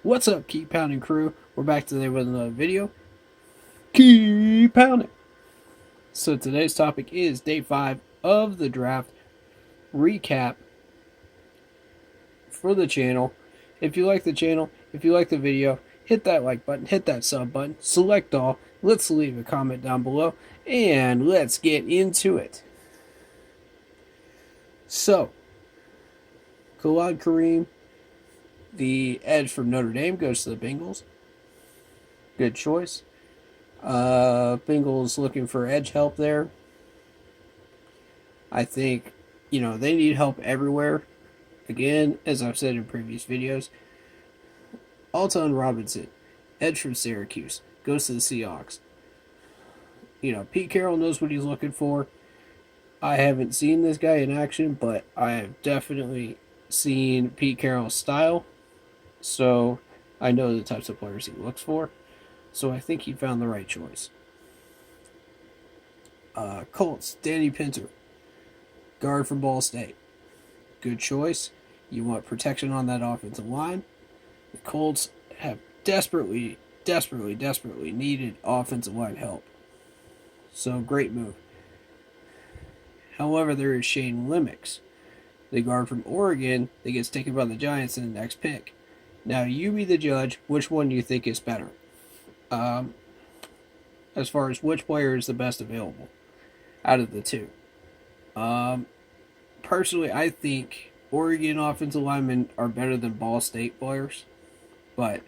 What's up, Keep Pounding crew? We're back today with another video. Keep pounding. So today's topic is day 5 of the draft recap for the channel. If you like the channel, if you like the video, hit that like button, hit that sub button, select all. Let's leave a comment down below, and let's get into it. So, Khalid Kareem, the edge from Notre Dame, goes to the Bengals. Good choice. Bengals looking for edge help there. I think, they need help everywhere. Again, as I've said in previous videos, Alton Robinson, edge from Syracuse, goes to the Seahawks. Pete Carroll knows what he's looking for. I haven't seen this guy in action, but I have definitely seen Pete Carroll's style. So I know the types of players he looks for. So I think he found the right choice. Colts, Danny Pinter, guard from Ball State. Good choice. You want protection on that offensive line. The Colts have desperately needed offensive line help. So great move. However, there is Shane Lemix, the guard from Oregon that gets taken by the Giants in the next pick. Now you be the judge. Which one do you think is better? As far as which player is the best available out of the two. Personally, I think Oregon offensive linemen are better than Ball State players. But,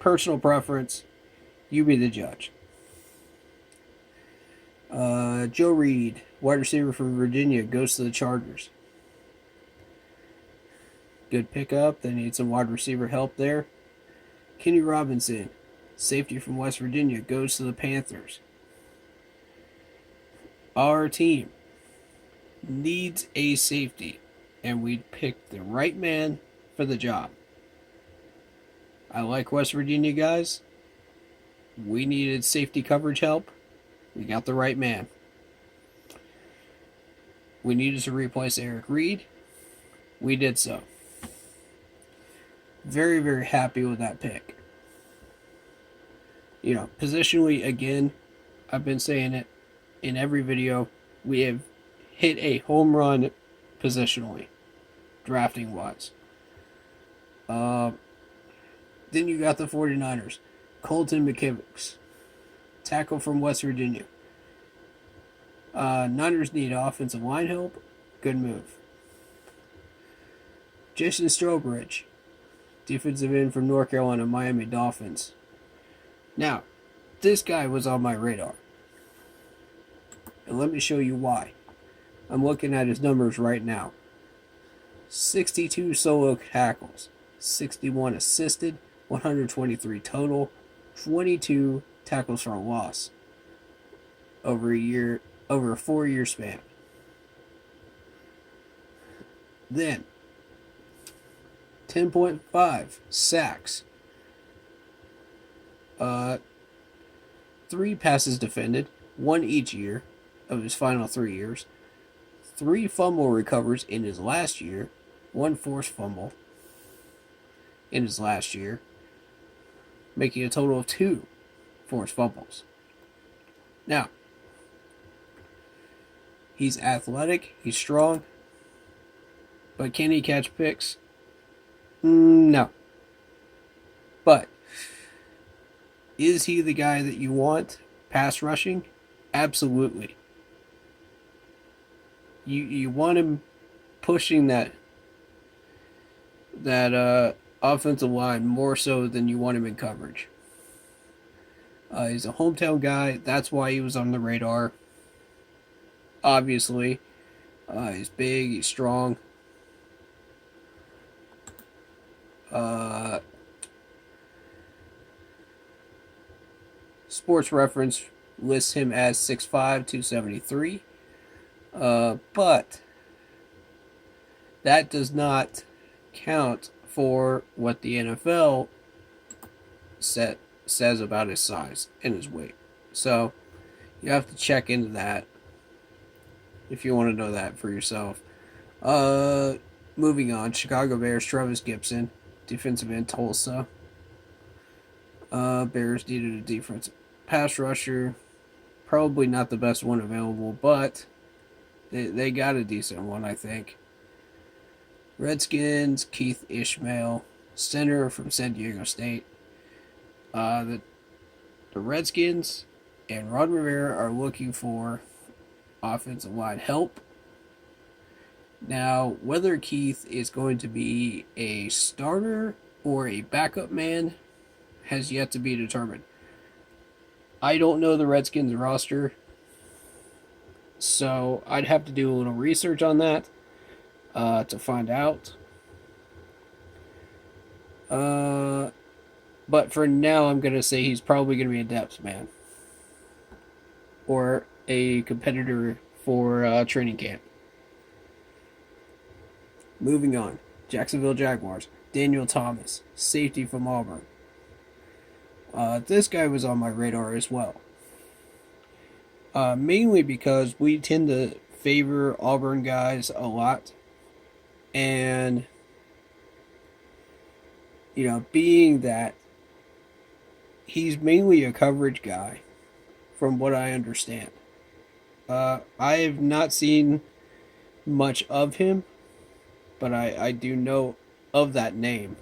personal preference, you be the judge. Joe Reed, wide receiver from Virginia, goes to the Chargers. Good pickup. They need some wide receiver help there. Kenny Robinson, safety from West Virginia, goes to the Panthers. Our team needs a safety, and we picked the right man for the job. I like West Virginia guys. We needed safety coverage help. We got the right man. We needed to replace Eric Reed. We did so. Very, very happy with that pick. Positionally, again, I've been saying it in every video, we have hit a home run positionally, drafting wise. Then you got the 49ers. Colton McKivitz, tackle from West Virginia. Niners need offensive line help. Good move. Jason Strobridge, defensive end from North Carolina, Miami Dolphins. Now, this guy was on my radar. And let me show you why. I'm looking at his numbers right now. 62 solo tackles, 61 assisted, 123 total, 22 tackles for a loss over a 4-year span. Then 10.5 sacks, 3 passes defended, 1 each year of his final 3 years, 3 fumble recovers in his last year, 1 forced fumble in his last year, making a total of 2 forced fumbles. Now, he's athletic, he's strong, but can he catch picks? No. But is he the guy that you want pass rushing? Absolutely. You want him pushing that offensive line more so than you want him in coverage. He's a hometown guy. That's why he was on the radar. Obviously. He's big. He's strong. Sports Reference lists him as 6'5", 273. But that does not count for what the NFL says about his size and his weight. So you have to check into that if you want to know that for yourself. Moving on, Chicago Bears, Travis Gibson, defensive end Tulsa. Bears needed a defensive pass rusher. Probably not the best one available, but they got a decent one, I think. Redskins, Keith Ishmael, center from San Diego State. The Redskins and Ron Rivera are looking for offensive line help. Now, whether Keith is going to be a starter or a backup man has yet to be determined. I don't know the Redskins roster, so I'd have to do a little research on that to find out. But for now, I'm going to say he's probably going to be a depth man or a competitor for training camp. Moving on, Jacksonville Jaguars, Daniel Thomas, safety from Auburn. This guy was on my radar as well. Mainly because we tend to favor Auburn guys a lot. And, being that he's mainly a coverage guy, from what I understand. I have not seen much of him, but I do know of that name.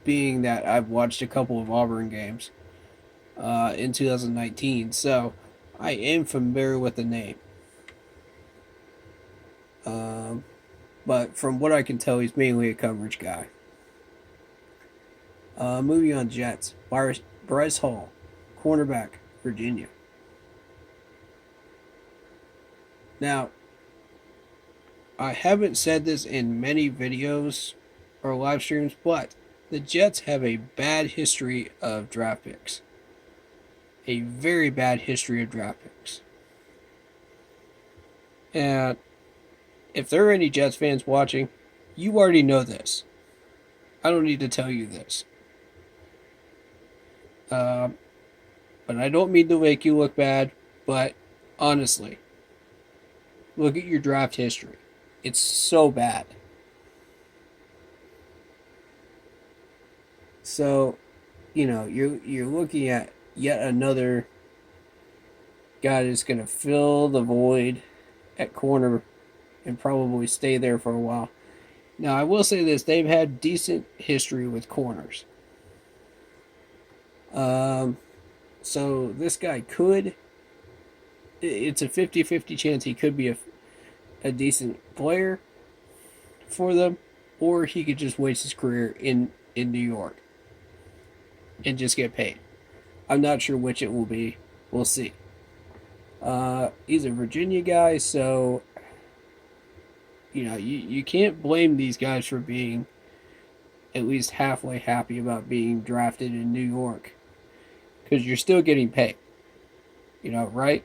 Being that I've watched a couple of Auburn games in 2019, so I am familiar with the name. But from what I can tell, he's mainly a coverage guy. Moving on, Jets. Bryce Hall, cornerback, Virginia. Now, I haven't said this in many videos or live streams, but the Jets have a bad history of draft picks. A very bad history of draft picks. And if there are any Jets fans watching, you already know this. I don't need to tell you this. But I don't mean to make you look bad, but honestly, look at your draft history. It's so bad. So, you're looking at yet another guy that's going to fill the void at corner and probably stay there for a while. Now, I will say this. They've had decent history with corners. So this guy it's a 50-50 chance he could be a decent player for them, or he could just waste his career in New York and just get paid. I'm not sure which it will be. We'll see. He's a Virginia guy, so you can't blame these guys for being at least halfway happy about being drafted in New York, because you're still getting paid. Right?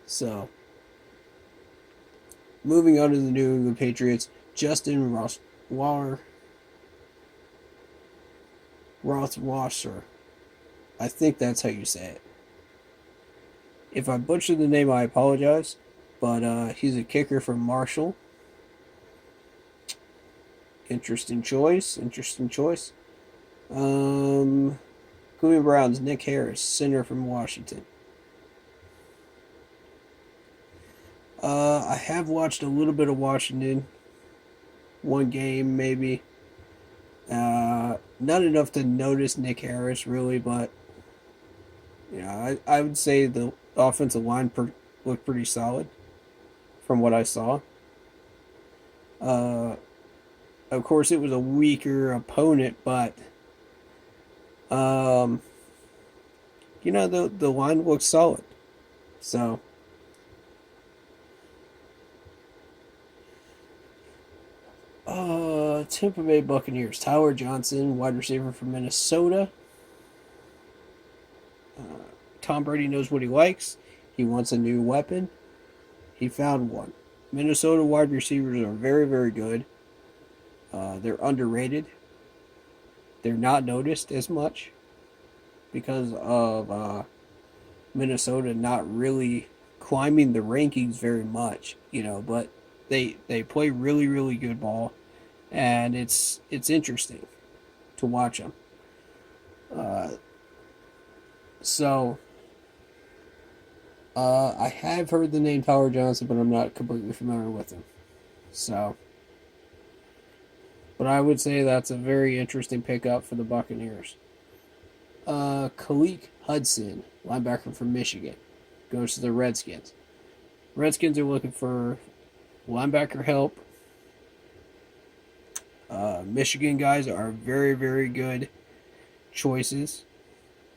So, moving on to the New England Patriots, Justin Rothwasser. I think that's how you say it. If I butchered the name, I apologize. But he's a kicker from Marshall. Interesting choice. Cleveland Browns, Nick Harris, center from Washington. I have watched a little bit of Washington. One game, maybe. Not enough to notice Nick Harris, really, but I would say the offensive line looked pretty solid from what I saw. Of course, it was a weaker opponent, but the line looks solid. So Tampa Bay Buccaneers, Tyler Johnson, wide receiver from Minnesota. Tom Brady knows what he likes. He wants a new weapon. He found one. Minnesota wide receivers are very, very good. They're underrated. They're not noticed as much because of Minnesota not really climbing the rankings very much, but they play really really good ball, and it's interesting to watch them. Uh, so I have heard the name Tyler Johnson, but I'm not completely familiar with him. So, but I would say that's a very interesting pickup for the Buccaneers. Khaleke Hudson, linebacker from Michigan, goes to the Redskins. Redskins are looking for linebacker help. Michigan guys are very, very good choices.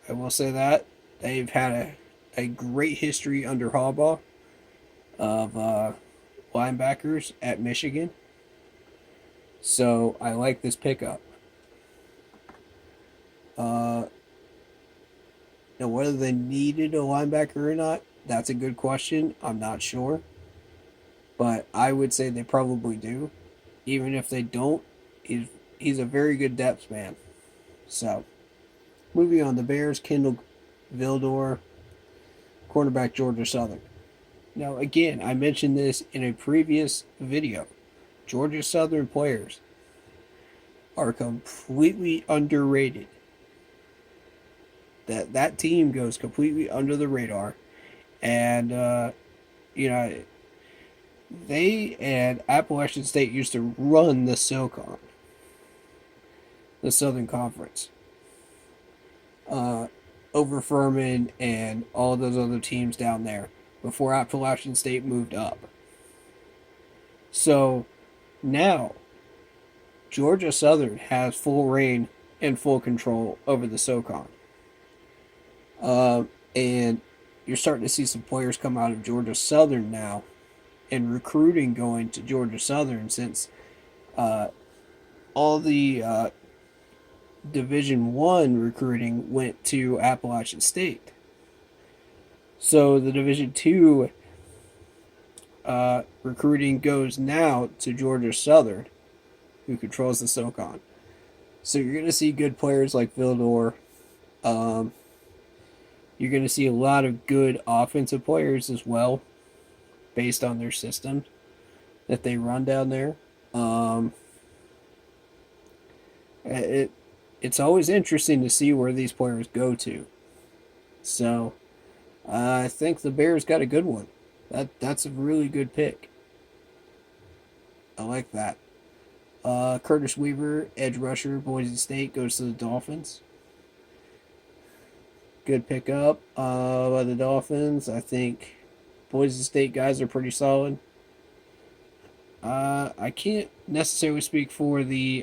I will say that. They've had a great history under Harbaugh of linebackers at Michigan. So I like this pickup. Now, whether they needed a linebacker or not, that's a good question. I'm not sure. But I would say they probably do. Even if they don't, he's a very good depth man. So, moving on, the Bears, Kendall Vildor, cornerback Georgia Southern. Now, again, I mentioned this in a previous video. Georgia Southern players are completely underrated. That team goes completely under the radar, and you know they and Appalachian State used to run the SoCon, the Southern Conference, over Furman and all those other teams down there before Appalachian State moved up. So now Georgia Southern has full reign and full control over the SoCon. And you're starting to see some players come out of Georgia Southern now, and recruiting going to Georgia Southern since all the Division One recruiting went to Appalachian State. So the Division Two recruiting goes now to Georgia Southern, who controls the SoCon. So you're going to see good players like Vildor. You're going to see a lot of good offensive players as well, based on their system that they run down there. It's always interesting to see where these players go to. So I think the Bears got a good one. That's a really good pick. I like that. Curtis Weaver, edge rusher, Boise State, goes to the Dolphins. Good pickup by the Dolphins. I think Boise State guys are pretty solid. I can't necessarily speak for the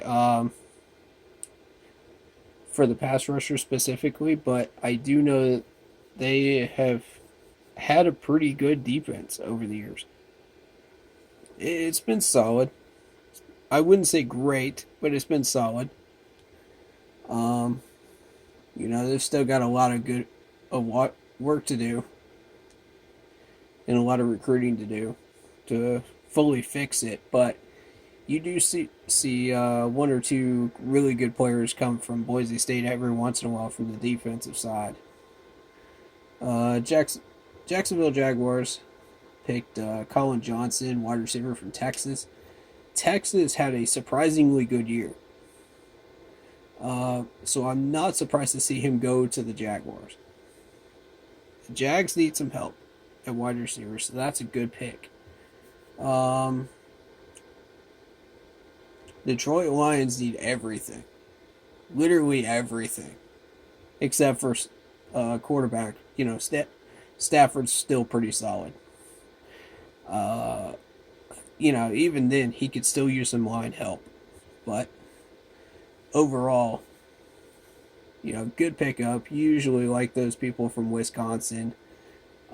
pass rusher specifically, but I do know that they have had a pretty good defense over the years. It's been solid. I wouldn't say great, but it's been solid. They've still got a lot of work to do, and a lot of recruiting to do to fully fix it. But you do see one or two really good players come from Boise State every once in a while from the defensive side. Jacksonville Jaguars picked Colin Johnson, wide receiver from Texas. Texas had a surprisingly good year. So I'm not surprised to see him go to the Jaguars. The Jags need some help at wide receiver, so that's a good pick. Detroit Lions need everything. Literally everything. Except for quarterback. Stafford's still pretty solid. Even then, he could still use some line help. But overall, good pickup. Usually like those people from Wisconsin.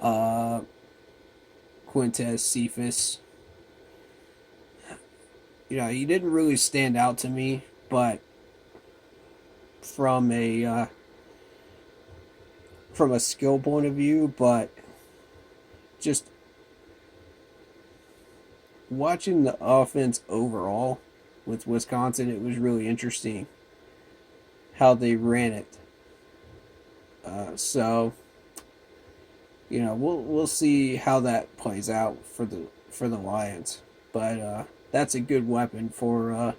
Quintez Cephas. He didn't really stand out to me, but from a skill point of view, but just watching the offense overall with Wisconsin, it was really interesting how they ran it. We'll see how that plays out for the Lions. but that's a good weapon for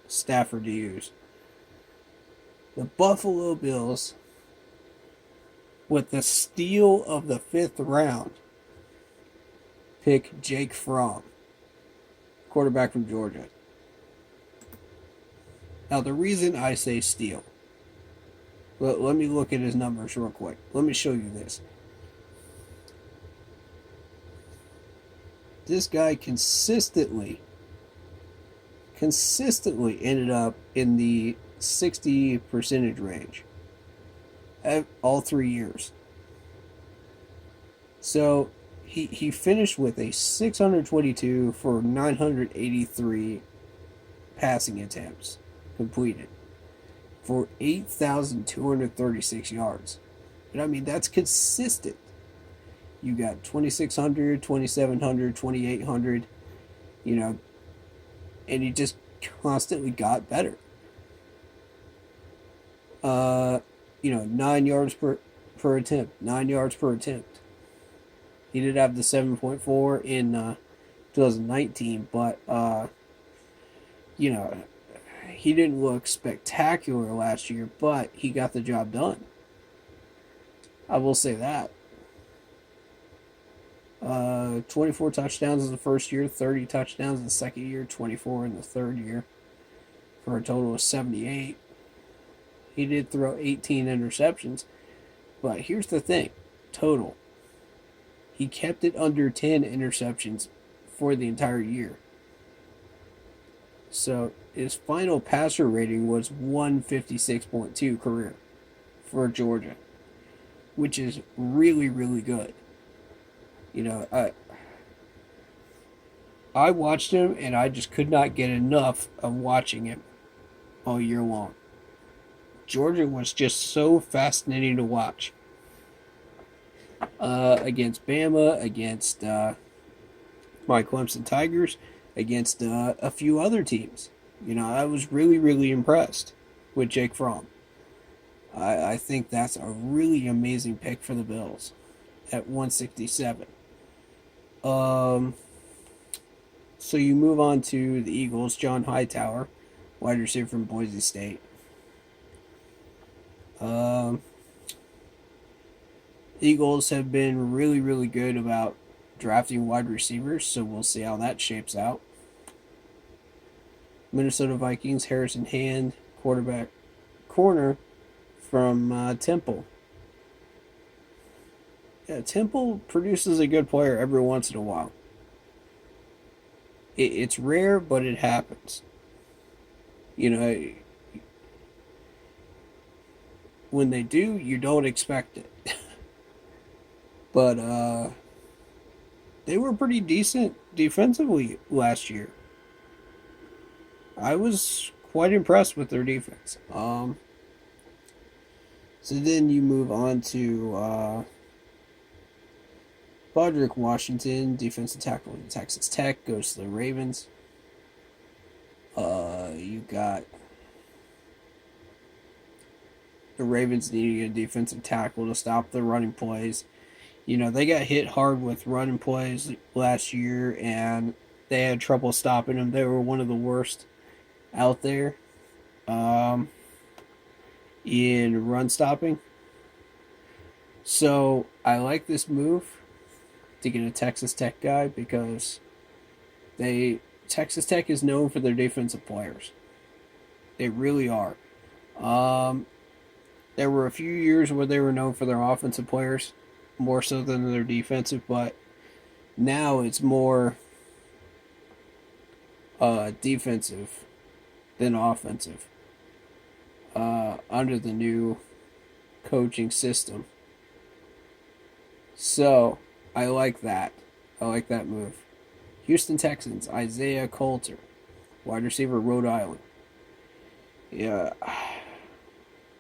Stafford to use. The Buffalo Bills, with the steal of the 5th round, pick Jake Fromm, quarterback from Georgia. Now, the reason I say steal, let me look at his numbers real quick. Let me show you this. This guy consistently ended up in the 60 percentage range all 3 years. So he finished with a 622 for 983 passing attempts completed for 8,236 yards. And I mean, that's consistent. You got 2,600, 2,700, 2,800, and he just constantly got better. 9 yards per attempt, 9 yards per attempt. He did have the 7.4 in 2019, but he didn't look spectacular last year, but he got the job done. I will say that. 24 touchdowns in the first year, 30 touchdowns in the second year, 24 in the third year, for a total of 78. He did throw 18 interceptions, but here's the thing, total. He kept it under 10 interceptions for the entire year. So his final passer rating was 156.2 career for Georgia, which is really, really good. I watched him and I just could not get enough of watching him all year long. Georgia was just so fascinating to watch. Against Bama, against my Clemson Tigers, against a few other teams. I was really, really impressed with Jake Fromm. I think that's a really amazing pick for the Bills at 167. So you move on to the Eagles, John Hightower, wide receiver from Boise State. Eagles have been really, really good about drafting wide receivers, so we'll see how that shapes out. Minnesota Vikings, Harrison Hand, corner from Temple. Yeah, Temple produces a good player every once in a while. It's rare, but it happens. When they do, you don't expect it. But they were pretty decent defensively last year. I was quite impressed with their defense. So then you move on to Broderick Washington, defensive tackle in Texas Tech, goes to the Ravens. You got the Ravens needing a defensive tackle to stop the running plays. They got hit hard with running plays last year, and they had trouble stopping them. They were one of the worst out there in run stopping. So I like this move to get a Texas Tech guy because Texas Tech is known for their defensive players. They really are. There were a few years where they were known for their offensive players more so than their defensive, but now it's more defensive than offensive under the new coaching system. So I like that. I like that move. Houston Texans, Isaiah Coulter, wide receiver, Rhode Island. Yeah,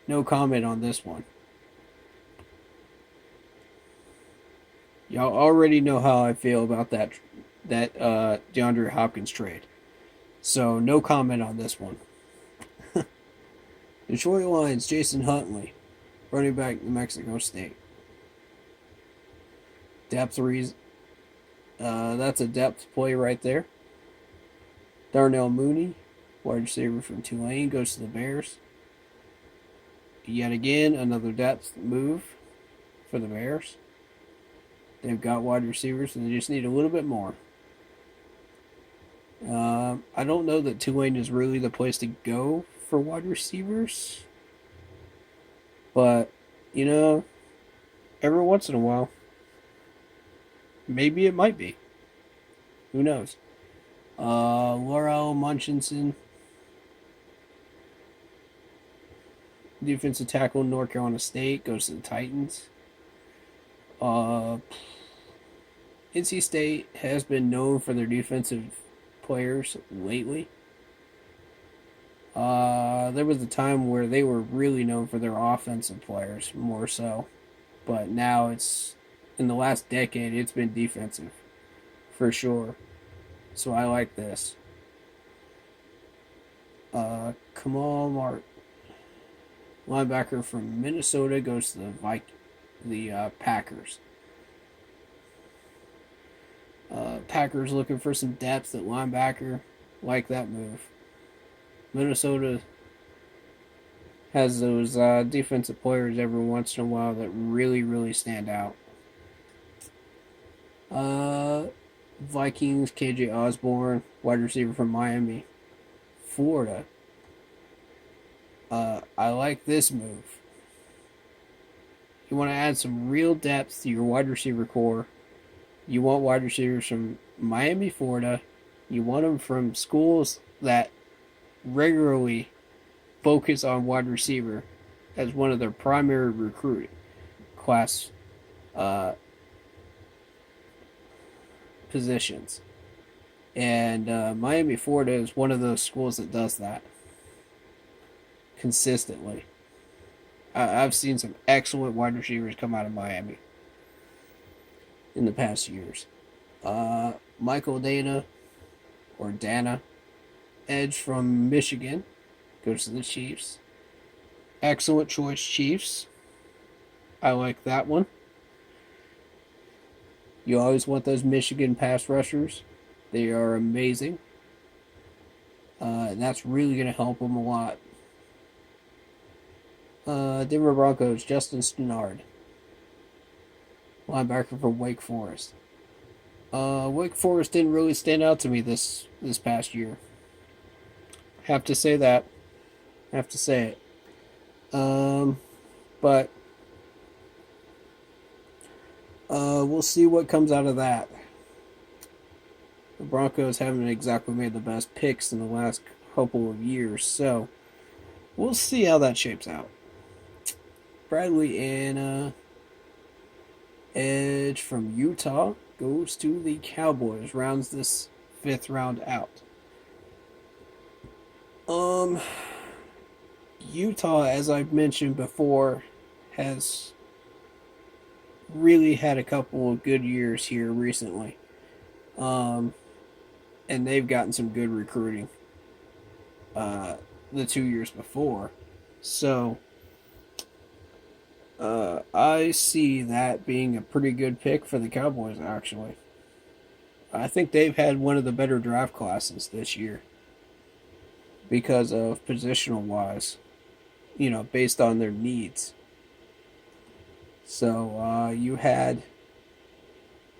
no comment on this one. Y'all already know how I feel about that DeAndre Hopkins trade. So no comment on this one. Detroit Lions, Jason Huntley, running back, New Mexico State. Depth reason. That's a depth play right there. Darnell Mooney, wide receiver from Tulane, goes to the Bears. Yet again, another depth move for the Bears. They've got wide receivers, and they just need a little bit more. I don't know that Tulane is really the place to go for wide receivers, but you know, every once in a while, maybe it might be. Who knows? Laurel Munchkinson, defensive tackle, North Carolina State, goes to the Titans. NC State has been known for their defensive players lately. There was a time where they were really known for their offensive players more so, but now it's in the last decade it's been defensive for sure. So I like this. Kamal Mark, linebacker from Minnesota, goes to the Packers. Packers looking for some depth at linebacker. Like that move. Minnesota has those defensive players every once in a while that really, really stand out. Vikings, KJ Osborne, wide receiver from Miami, Florida. I like this move. You want to add some real depth to your wide receiver core. You want wide receivers from Miami, Florida. You want them from schools that regularly focus on wide receiver as one of their primary recruiting class positions. And Miami, Florida is one of those schools that does that consistently. I've seen some excellent wide receivers come out of Miami in the past years. Michael Dana, or Dana, edge from Michigan, goes to the Chiefs. Excellent choice, Chiefs. I like that one. You always want those Michigan pass rushers. They are amazing. And that's really going to help them a lot. Denver Broncos, Justin Stennard, linebacker from Wake Forest. Wake Forest didn't really stand out to me this past year. Have to say that. Have to say it. But we'll see what comes out of that. The Broncos haven't exactly made the best picks in the last couple of years, so we'll see how that shapes out. Bradley Anna, edge from Utah, goes to the Cowboys, rounds this 5th round out. Utah, as I've mentioned before, has really had a couple of good years here recently. And they've gotten some good recruiting the 2 years before. So I see that being a pretty good pick for the Cowboys, actually. I think they've had one of the better draft classes this year because of positional wise, based on their needs. So you had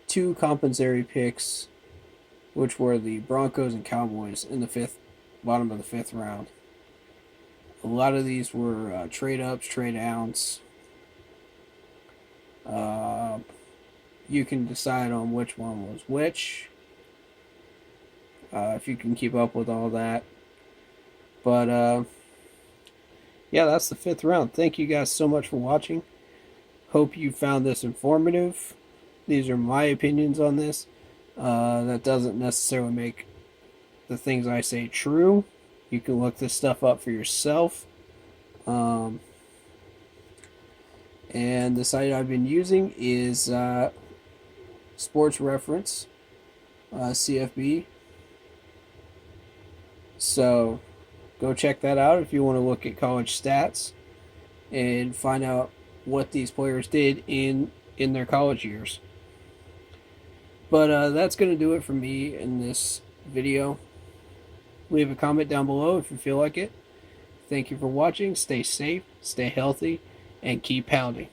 2 compensatory picks, which were the Broncos and Cowboys in the bottom of the 5th round. A lot of these were trade ups, trade downs. You can decide on which one was which, if you can keep up with all that. But yeah, that's the 5th round. Thank you guys so much for watching. Hope you found this informative. These are my opinions on this. That doesn't necessarily make the things I say true. You can look this stuff up for yourself. And the site I've been using is Sports Reference, CFB. So go check that out if you want to look at college stats and find out what these players did in their college years. But that's going to do it for me in this video. Leave a comment down below if you feel like it. Thank you for watching. Stay safe, stay healthy, and keep pounding.